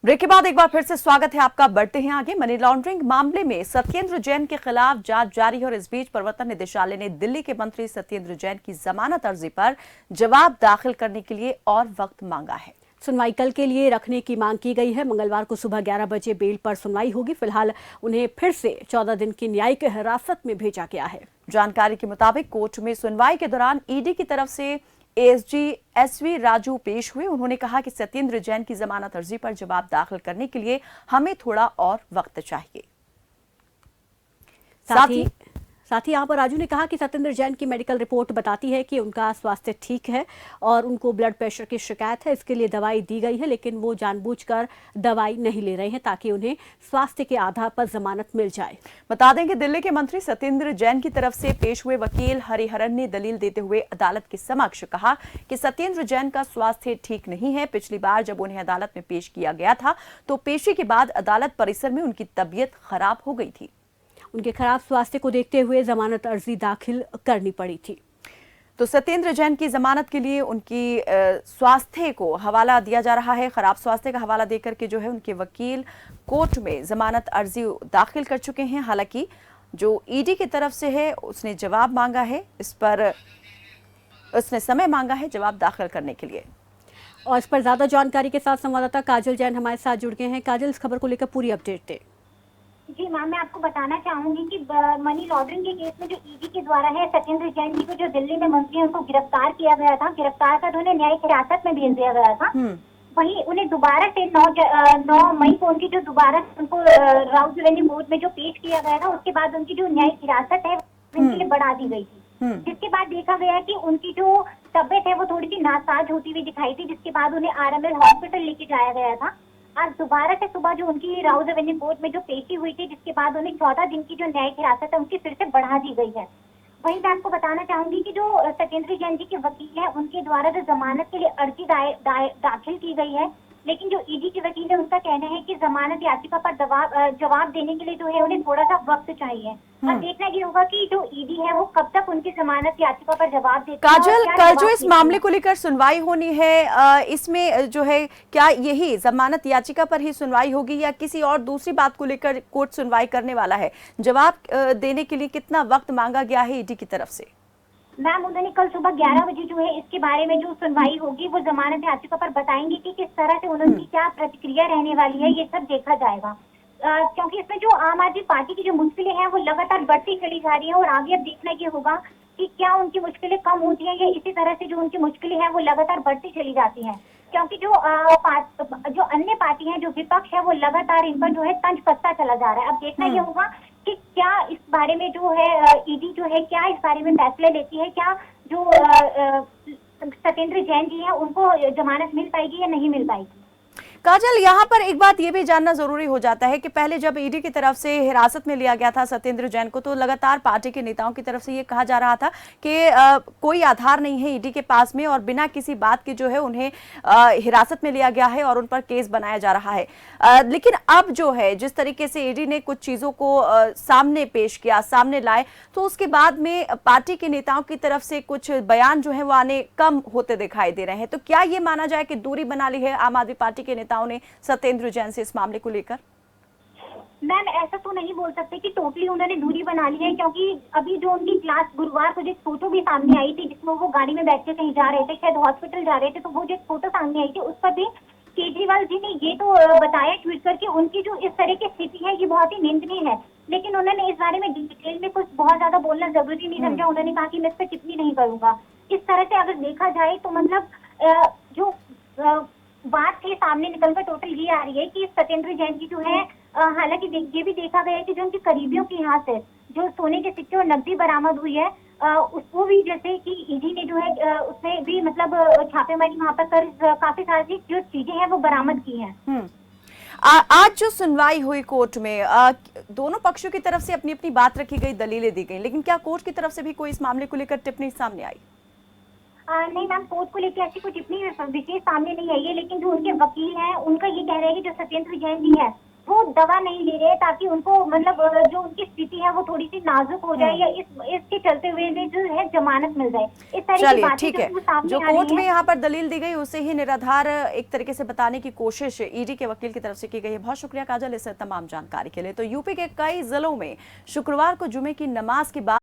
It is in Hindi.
ब्रेक के बाद एक बार फिर से स्वागत है आपका। बढ़ते हैं आगे। मनी लॉन्ड्रिंग मामले में सत्येंद्र जैन के खिलाफ जांच जारी है और इस बीच प्रवर्तन निदेशालय ने दिल्ली के मंत्री सत्येंद्र जैन की जमानत अर्जी पर जवाब दाखिल करने के लिए और वक्त मांगा है। सुनवाई कल के लिए रखने की मांग की गई है। मंगलवार को सुबह 11 बजे बेल पर सुनवाई होगी। फिलहाल उन्हें फिर से 14 दिन की न्यायिक हिरासत में भेजा गया है। जानकारी के मुताबिक कोर्ट में सुनवाई के दौरान ईडी की तरफ से एएसजी एसवी राजू पेश हुए। उन्होंने कहा कि सत्येंद्र जैन की जमानत अर्जी पर जवाब दाखिल करने के लिए हमें थोड़ा और वक्त चाहिए। साथ ही यहाँ पर राजू ने कहा कि सत्येंद्र जैन की मेडिकल रिपोर्ट बताती है कि उनका स्वास्थ्य ठीक है और उनको ब्लड प्रेशर की शिकायत है। इसके लिए दवाई दी गई है, लेकिन वो जानबूझकर दवाई नहीं ले रहे हैं ताकि उन्हें स्वास्थ्य के आधार पर जमानत मिल जाए। बता दें कि दिल्ली के मंत्री सत्येंद्र जैन की तरफ से पेश हुए वकील हरिहरन ने दलील देते हुए अदालत के समक्ष कहा कि सत्येंद्र जैन का स्वास्थ्य ठीक नहीं है। पिछली बार जब उन्हें अदालत में पेश किया गया था तो पेशी के बाद अदालत परिसर में उनकी तबीयत खराब हो गई थी। उनके खराब स्वास्थ्य को देखते हुए जमानत अर्जी दाखिल करनी पड़ी थी। तो सत्येंद्र जैन की जमानत के लिए उनकी स्वास्थ्य को हवाला दिया जा रहा है। खराब स्वास्थ्य का हवाला देकर के जो है उनके वकील कोर्ट में जमानत अर्जी दाखिल कर चुके हैं। हालांकि जो ईडी की तरफ से है उसने जवाब मांगा है, इस पर उसने समय मांगा है जवाब दाखिल करने के लिए। और इस पर ज्यादा जानकारी के साथ संवाददाता काजल जैन हमारे साथ जुड़ गए हैं। काजल, इस खबर को लेकर पूरी अपडेट दे। जी मैम, मैं आपको बताना चाहूंगी कि मनी लॉन्ड्रिंग के केस में जो ईडी के द्वारा है सत्येंद्र जैन जी को जो दिल्ली में मंत्री हैं उनको गिरफ्तार किया गया था। गिरफ्तार कर उन्हें न्यायिक हिरासत में भेज दिया गया था। वहीं उन्हें दोबारा से 9 मई को उनकी जो दोबारा उनको राउत रेवेन्यू कोर्ट में जो पेश किया गया था, उसके बाद उनकी जो न्यायिक हिरासत है उनके लिए बढ़ा दी गई थी। जिसके बाद देखा गया कि उनकी जो तबियत है वो थोड़ी सी नासाज होती हुई दिखाई थी, जिसके बाद उन्हें आरएमएल हॉस्पिटल लेके जाया गया था। आज दोबारा से सुबह जो उनकी राउत रेवेन्यू कोर्ट में जो पेशी हुई थी, जिसके बाद उन्हें 14 दिन की जो न्यायिक हिरासत है उनकी फिर से बढ़ा दी गई है। वहीं मैं आपको बताना चाहूंगी कि जो सत्येंद्र जैन जी के वकील है उनके द्वारा जो जमानत के लिए अर्जी दाखिल की गई है, लेकिन जो ईडी के वकील है उनका कहना है कि जमानत याचिका पर जवाब देने के लिए जो है उन्हें थोड़ा सा वक्त चाहिए। अब देखना ये होगा कि जो ईडी है वो कब तक उनकी जमानत याचिका पर जवाब देती है। काजल, कल जो इस मामले को लेकर सुनवाई होनी है, इसमें जो है क्या यही जमानत याचिका पर ही सुनवाई होगी या किसी और दूसरी बात को लेकर कोर्ट सुनवाई करने वाला है? जवाब देने के लिए कितना वक्त मांगा गया है ईडी की तरफ से? मैम, उन्होंने कल सुबह 11 बजे जो है इसके बारे में जो सुनवाई होगी वो जमानत याचिका पर बताएंगे कि किस तरह से उनकी क्या प्रतिक्रिया रहने वाली है। ये सब देखा जाएगा, क्योंकि इसमें जो आम आदमी पार्टी की जो मुश्किलें हैं वो लगातार बढ़ती चली जा रही है और आगे अब देखना ये होगा कि क्या उनकी मुश्किलें कम होती हैं या इसी तरह से जो उनकी मुश्किलें हैं वो लगातार बढ़ती चली जाती हैं। क्योंकि जो अन्य पार्टी है, जो विपक्ष है, वो लगातार इन पर जो है तंज कसता चला जा रहा है। अब देखना ये होगा कि क्या इस बारे में जो है ईडी जो है क्या इस बारे में फैसले लेती है, क्या जो सत्येंद्र जैन जी है उनको जमानत मिल पाएगी या नहीं मिल पाएगी। काजल, यहाँ पर एक बात ये भी जानना जरूरी हो जाता है कि पहले जब ईडी की तरफ से हिरासत में लिया गया था सत्येंद्र जैन को, तो लगातार पार्टी के नेताओं की तरफ से ये कहा जा रहा था कि कोई आधार नहीं है ईडी के पास में और बिना किसी बात के जो है उन्हें हिरासत में लिया गया है और उन पर केस बनाया जा रहा है। लेकिन अब जो है जिस तरीके से ईडी ने कुछ चीजों को सामने पेश किया, सामने लाए, तो उसके बाद में पार्टी के नेताओं की तरफ से कुछ बयान जो है वो आने कम होते दिखाई दे रहे हैं। तो क्या ये माना जाए कि दूरी बना ली है आम आदमी पार्टी के नेताओं ने सत्येंद्र जैन से इस मामले को लेकर? मैम, ऐसा तो नहीं बोल सकते कि टोटली उन्होंने दूरी बना ली है, क्योंकि अभी जो उनकी क्लास गुरुवार को जो फोटो भी सामने आई थी जिसमें वो गाड़ी में बैठ के कहीं जा रहे थे, शायद हॉस्पिटल जा रहे थे, तो वो जो फोटो सामने आई थी उस पर भी केजरीवाल जी ने ये तो बताया ट्वीट करके उनकी जो इस तरह की स्थिति है ये बहुत ही निंदनीय है। लेकिन उन्होंने इस बारे में डिटेल में कुछ बहुत ज्यादा बोलना जरूरी नहीं समझा। उन्होंने कहा कि मैं इस पर टिप्पणी नहीं करूंगा। इस तरह से अगर देखा जाए तो मतलब जो बात थी सामने निकलकर टोटल ये आ रही है कि सत्येंद्र जैन जी जो है, हालांकि ये भी देखा गया है कि जो उनके करीबियों के यहाँ से जो सोने के सिक्के और नकदी बरामद हुई है, उसको भी जैसे कि ईडी ने जो है उसमें भी मतलब छापेमारी वहाँ पर कर काफी सारी जो चीजें हैं वो बरामद की हैं। आज जो सुनवाई हुई कोर्ट में, दोनों पक्षों की तरफ से अपनी अपनी बात रखी गई, दलीलें दी गई, लेकिन क्या कोर्ट की तरफ से भी कोई इस मामले को लेकर टिप्पणी सामने आई? नहीं मैम, कोर्ट को लेकर ऐसी कोई टिप्पणी विशेष सामने नहीं आई है, लेकिन जो उनके वकील हैं उनका ये कह रहे हैं कि जो सत्येंद्र जैन जी है वो दवा नहीं ले रहे ताकि उनको मतलब जो उनकी स्थिति है वो थोड़ी सी नाजुक हो जाए या इसके चलते हुए भी जो है जमानत मिल जाए। इस तरह की चलिए बातें ठीक जो है, वो सामने जो आ रही कोर्ट में हैं। यहाँ पर दलील दी गई उसे ही निराधार एक तरीके से बताने की कोशिश ईडी के वकील की तरफ से की गई है। बहुत शुक्रिया काजल इस तमाम जानकारी के लिए। तो यूपी के कई जिलों में शुक्रवार को जुमे की नमाज के बाद